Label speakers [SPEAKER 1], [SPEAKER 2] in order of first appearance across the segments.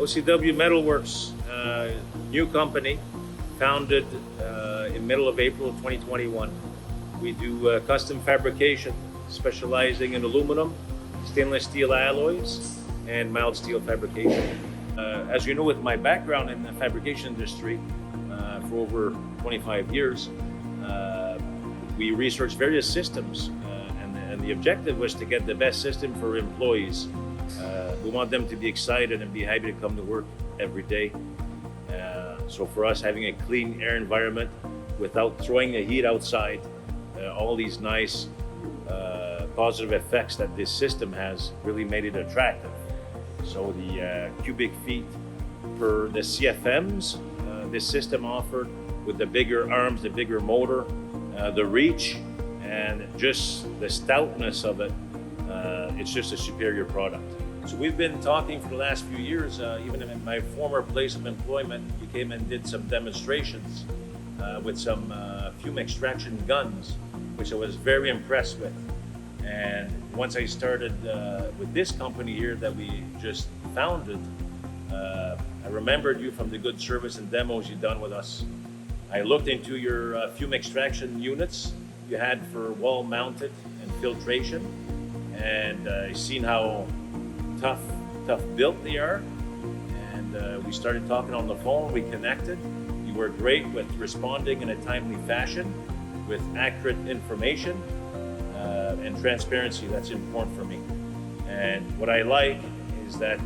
[SPEAKER 1] OCW Metal Works, new company, founded in middle of April of 2021. We do custom fabrication, specializing in aluminum, stainless steel alloys, and mild steel fabrication. As you know, with my background in the fabrication industry for over 25 years, we researched various systems, and the objective was to get the best system for employees. We want them to be excited and be happy to come to work every day. So for us, having a clean air environment without throwing the heat outside, all these nice positive effects that this system has really made it attractive. So the cubic feet per the CFMs, this system offered with the bigger arms, the bigger motor, the reach, and just the stoutness of it, it's just a superior product. So we've been talking for the last few years, even in my former place of employment, we came and did some demonstrations with some fume extraction guns, which I was very impressed with. And once I started with this company here that we just founded, I remembered you from the good service and demos you've done with us. I looked into your fume extraction units you had for wall mounted and filtration, and I seen how tough built they are. And we started talking on the phone, we connected. You were great with responding in a timely fashion with accurate information and transparency. That's important for me. And what I like is that,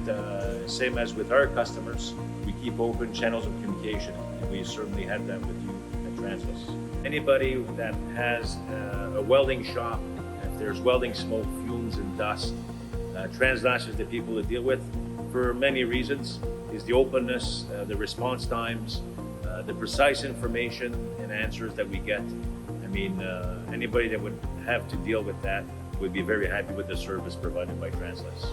[SPEAKER 1] same as with our customers, we keep open channels of communication. And we certainly had that with you at Translas. Anybody that has a welding shop, if there's welding smoke, fumes, and dust, Translas is the people to deal with for many reasons. Is the openness, the response times, the precise information and answers that we get. I mean, anybody that would have to deal with that would be very happy with the service provided by Translas.